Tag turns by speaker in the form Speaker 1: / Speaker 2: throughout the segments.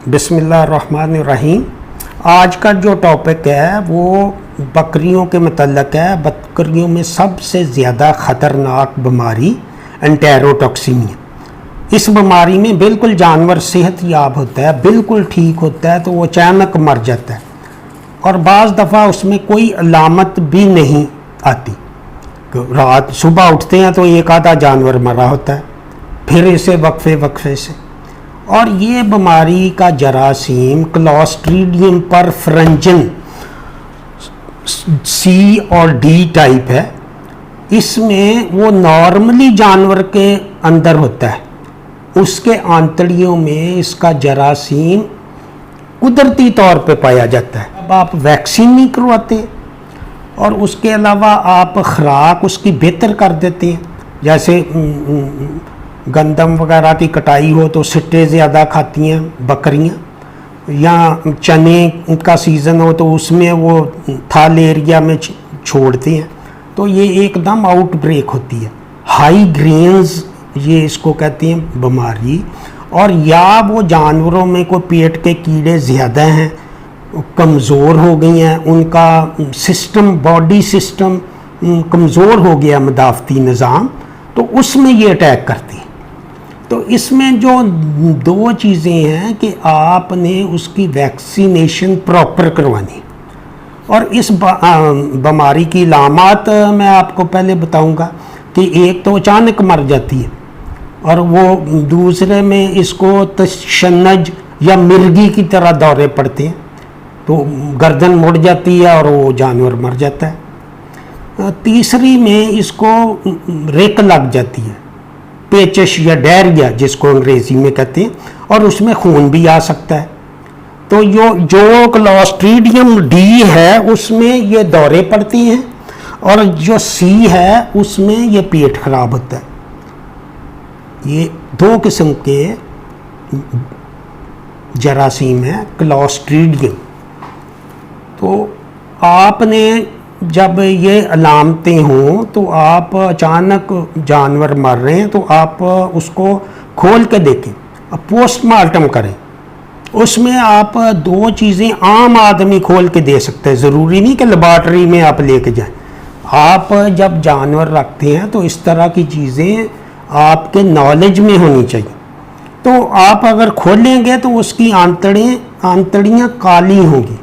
Speaker 1: बिस्मिल्लाहिर्रहमानिर्रहीम। आज का जो टॉपिक है वो बकरियों के मतलब है। बकरियों में सबसे ज़्यादा ख़तरनाक बीमारी एंटेरोटॉक्सीमिया। इस बीमारी में बिल्कुल जानवर सेहत याब होता है, बिल्कुल ठीक होता है, तो वो अचानक मर जाता है और बाज़ दफ़ा उसमें कोई अलामत भी नहीं आती। रात सुबह उठते हैं तो एक आधा जानवर मरा होता है, फिर इसे वक्फे से। और ये बीमारी का जरासीम क्लोस्ट्रीडियम परफरेंजिन सी और डी टाइप है। इसमें वो नॉर्मली जानवर के अंदर होता है, उसके आंतड़ियों में इसका जरासीम कुदरती तौर पे पाया जाता है। अब आप वैक्सीन नहीं करवाते और उसके अलावा आप खुराक उसकी बेहतर कर देते हैं, जैसे गंदम वगैरह की कटाई हो तो सिट्टे ज़्यादा खाती हैं बकरियां, या चने का सीज़न हो तो उसमें वो थाल एरिया में छोड़ते हैं, तो ये एकदम आउटब्रेक होती है। हाई ग्रेन्स ये इसको कहते हैं बीमारी। और या वो जानवरों में कोई पेट के कीड़े ज़्यादा हैं, कमज़ोर हो गई हैं, उनका सिस्टम बॉडी सिस्टम कमज़ोर हो गया, मदाफ़ती निज़ाम, तो उसमें ये अटैक करती है। तो इसमें जो दो चीज़ें हैं कि आपने उसकी वैक्सीनेशन प्रॉपर करवानी। और इस बीमारी की अलामत मैं आपको पहले बताऊंगा कि एक तो अचानक मर जाती है और वो दूसरे में इसको तशन्नज या मिर्गी की तरह दौरे पड़ते हैं, तो गर्दन मुड़ जाती है और वो जानवर मर जाता है। तीसरी में इसको रेक लग जाती है, पेचश या डायरिया जिसको अंग्रेज़ी में कहते हैं, और उसमें खून भी आ सकता है। तो जो क्लोस्ट्रीडियम डी है उसमें ये दौरे पड़ती हैं, और जो सी है उसमें ये पेट खराब होता है। ये दो किस्म के जरासीम है क्लोस्ट्रीडियम। तो आपने जब ये अलामतें हों तो आप अचानक जानवर मर रहे हैं तो आप उसको खोल के देखें, पोस्टमार्टम करें। उसमें आप दो चीज़ें आम आदमी खोल के दे सकते हैं, ज़रूरी नहीं कि लेबॉर्ट्री में आप लेके जाएं। आप जब जानवर रखते हैं तो इस तरह की चीज़ें आपके नॉलेज में होनी चाहिए। तो आप अगर खोलेंगे तो उसकी आंतड़ियाँ काली होंगी।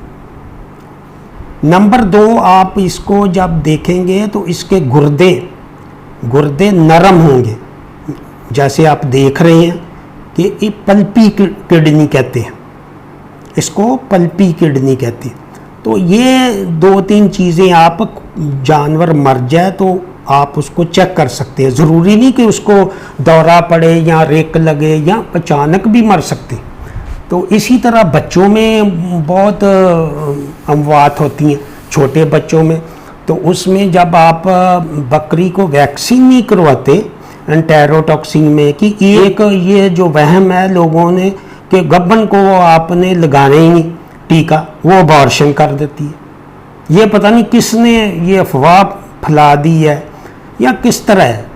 Speaker 1: नंबर 2, आप इसको जब देखेंगे तो इसके गुर्दे नरम होंगे, जैसे आप देख रहे हैं कि ये पल्पी किडनी कहते हैं, इसको पल्पी किडनी कहते हैं। तो ये 2-3 चीज़ें आप जानवर मर जाए तो आप उसको चेक कर सकते हैं। ज़रूरी नहीं कि उसको दौरा पड़े या रेक लगे या अचानक भी मर सकते हैं। तो इसी तरह बच्चों में बहुत अमवात होती हैं, छोटे बच्चों में। तो उसमें जब आप बकरी को वैक्सीन नहीं करवाते एंटेरोटॉक्सिन में, कि एक ये जो वहम है लोगों ने कि गब्बन को आपने लगाना ही नहीं टीका, वो अबॉर्शन कर देती है। ये पता नहीं किसने ये अफवाह फैला दी है या किस तरह है।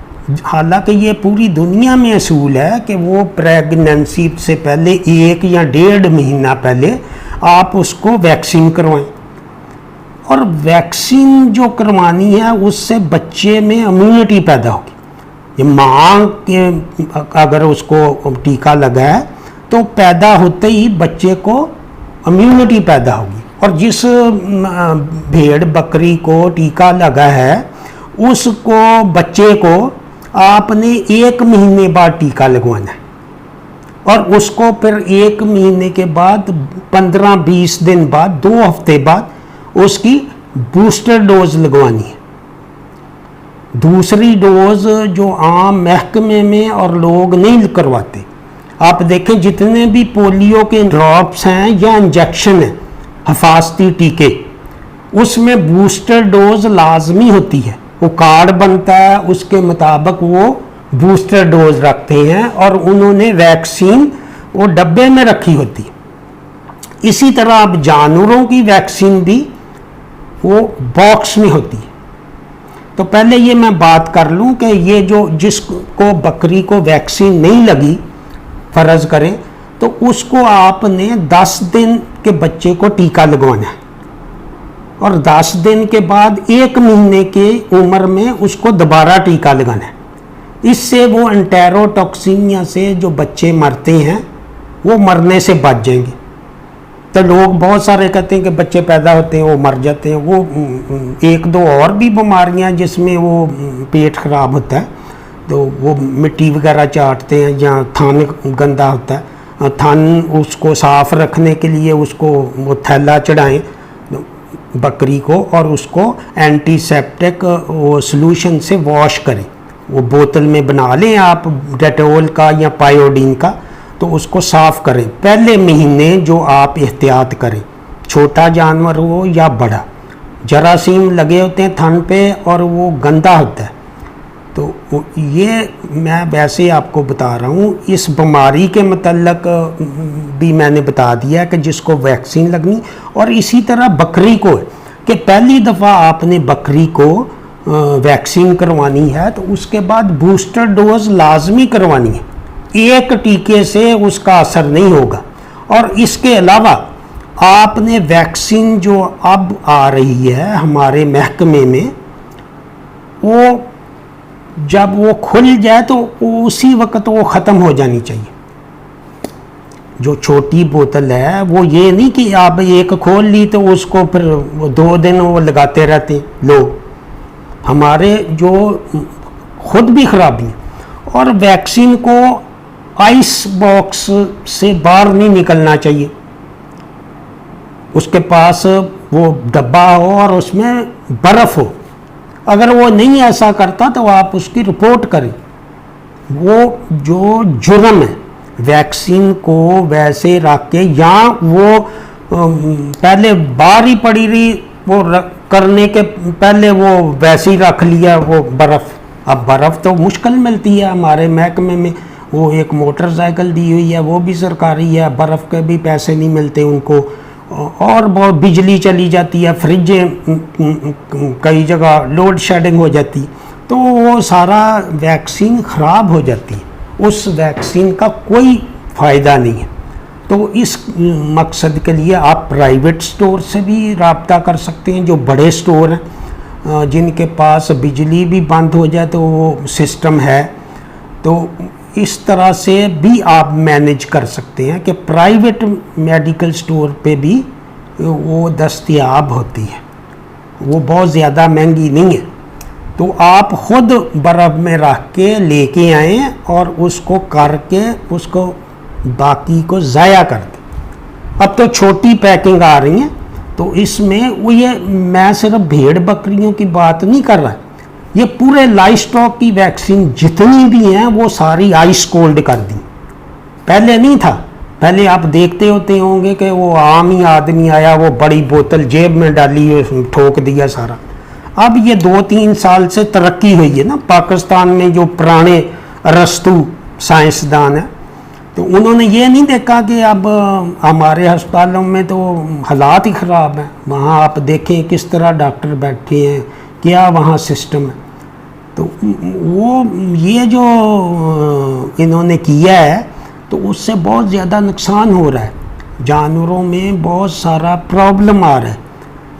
Speaker 1: हालांकि ये पूरी दुनिया में असूल है कि वो प्रेगनेंसी से पहले 1 या 1.5 महीना पहले आप उसको वैक्सीन करवाएं। और वैक्सीन जो करवानी है उससे बच्चे में इम्यूनिटी पैदा होगी। ये माँ के अगर उसको टीका लगा है तो पैदा होते ही बच्चे को इम्यूनिटी पैदा होगी। और जिस भेड़ बकरी को टीका लगा है उसको बच्चे को आपने 1 महीने बाद टीका लगवाना है, और उसको फिर 1 महीने के बाद 15-20 दिन बाद 2 हफ्ते बाद उसकी बूस्टर डोज लगवानी है। दूसरी डोज जो आम महकमे में और लोग नहीं करवाते। आप देखें जितने भी पोलियो के ड्रॉप्स हैं या इंजेक्शन हैं, हिफाजती टीके, उसमें बूस्टर डोज लाजमी होती है। वो कार्ड बनता है, उसके मुताबिक वो बूस्टर डोज रखते हैं और उन्होंने वैक्सीन वो डब्बे में रखी होती है। इसी तरह अब जानवरों की वैक्सीन भी वो बॉक्स में होती है। तो पहले ये मैं बात कर लूँ कि ये जो जिसको बकरी को वैक्सीन नहीं लगी फ़र्ज़ करें تو اس کو آپ نے 10 دن کے بچے کو ٹیکہ لگوانا ہے اور 10 دن کے بعد 1 مہینے کی عمر میں اس کو دوبارہ ٹیکہ لگانا ہے۔ اس سے وہ انٹیروٹاکسیمیا سے جو بچے مرتے ہیں وہ مرنے سے بچ جائیں گے۔ تو لوگ بہت سارے کہتے ہیں کہ بچے پیدا ہوتے ہیں وہ مر جاتے ہیں، وہ 1-2 اور بھی بیماریاں جس میں وہ پیٹ خراب ہوتا ہے تو وہ مٹی وغیرہ چاٹتے ہیں یا تھن گندا ہوتا ہے، تھن اس کو صاف رکھنے کے لیے اس کو وہ تھیلا چڑھائیں بکری کو اور اس کو اینٹی سیپٹک وہ سلوشن سے واش کریں، وہ بوتل میں بنا لیں آپ ڈیٹول کا یا پائیوڈین کا، تو اس کو صاف کریں۔ پہلے مہینے جو آپ احتیاط کریں، چھوٹا جانور ہو یا بڑا، جراثیم لگے ہوتے ہیں تھن پہ اور وہ گندا ہوتا ہے، تو یہ میں ویسے آپ کو بتا رہا ہوں۔ اس بیماری کے متعلق بھی میں نے بتا دیا کہ جس کو ویکسین لگنی، اور اسی طرح بکری کو کہ پہلی دفعہ آپ نے بکری کو ویکسین کروانی ہے تو اس کے بعد بوسٹر ڈوز لازمی کروانی ہے، ایک ٹیکے سے اس کا اثر نہیں ہوگا۔ اور اس کے علاوہ آپ نے ویکسین جو اب آ رہی ہے ہمارے محکمے میں، وہ جب وہ کھل جائے تو اسی وقت وہ ختم ہو جانی چاہیے۔ جو چھوٹی بوتل ہے وہ یہ نہیں کہ آپ ایک کھول لی تو اس کو پھر 2 دن وہ لگاتے رہتے ہیں لوگ، ہمارے جو خود بھی خرابی ہیں۔ اور ویکسین کو آئس باکس سے باہر نہیں نکلنا چاہیے، اس کے پاس وہ ڈبہ ہو اور اس میں برف ہو، اگر وہ نہیں ایسا کرتا تو آپ اس کی رپورٹ کریں۔ وہ جو جرم ہے ویکسین کو ویسے رکھ کے، یا وہ پہلے باہر ہی پڑی رہی، وہ کرنے کے پہلے وہ ویسے ہی رکھ لیا وہ برف، اب برف تو مشکل ملتی ہے ہمارے محکمے میں، وہ ایک موٹر سائیکل دی ہوئی ہے وہ بھی سرکاری ہے، برف کے بھی پیسے نہیں ملتے ان کو، اور بہت بجلی چلی جاتی ہے، فریجیں کئی جگہ لوڈ شیڈنگ ہو جاتی، تو وہ سارا ویکسین خراب ہو جاتی ہے، اس ویکسین کا کوئی فائدہ نہیں ہے۔ تو اس مقصد کے لیے آپ پرائیویٹ سٹور سے بھی رابطہ کر سکتے ہیں، جو بڑے سٹور ہیں جن کے پاس بجلی بھی بند ہو جائے تو وہ سسٹم ہے، تو اس طرح سے بھی آپ مینیج کر سکتے ہیں کہ پرائیویٹ میڈیکل سٹور پہ بھی وہ دستیاب ہوتی ہے، وہ بہت زیادہ مہنگی نہیں ہے، تو آپ خود برف میں رکھ کے لے کے آئیں اور اس کو کر کے اس کو باقی کو ضائع کر دیں۔ اب تو چھوٹی پیکنگ آ رہی ہیں، تو اس میں وہ یہ میں صرف بھیڑ بکریوں کی بات نہیں کر رہا، یہ پورے لائف سٹاک کی ویکسین جتنی بھی ہیں وہ ساری آئس کولڈ کر دیں۔ پہلے نہیں تھا، پہلے آپ دیکھتے ہوتے ہوں گے کہ وہ عام ہی آدمی آیا، وہ بڑی بوتل جیب میں ڈالی ٹھوک دیا سارا۔ اب یہ 2-3 سال سے ترقی ہوئی ہے نا، پاکستان میں جو پرانے ارسطو سائنسدان ہیں تو انہوں نے یہ نہیں دیکھا کہ اب ہمارے ہسپتالوں میں تو حالات ہی خراب ہیں، وہاں آپ دیکھیں کس طرح ڈاکٹر بیٹھے ہیں، کیا وہاں سسٹم ہے، تو وہ یہ جو انہوں نے کیا ہے تو اس سے بہت زیادہ نقصان ہو رہا ہے، جانوروں میں بہت سارا پرابلم آ رہا ہے۔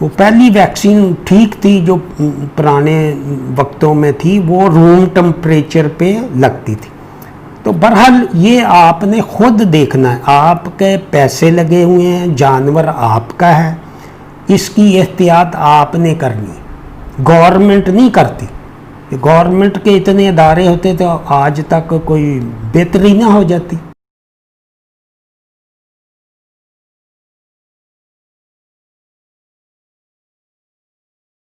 Speaker 1: وہ پہلی ویکسین ٹھیک تھی جو پرانے وقتوں میں تھی، وہ روم ٹمپریچر پہ لگتی تھی۔ تو بہرحال یہ آپ نے خود دیکھنا ہے، آپ کے پیسے لگے ہوئے ہیں، جانور آپ کا ہے، اس کی احتیاط آپ نے کرنی ہے، گورنمنٹ نہیں کرتی۔ گورنمنٹ کے اتنے ادارے ہوتے تو آج تک کوئی بہتری نہ ہو جاتی۔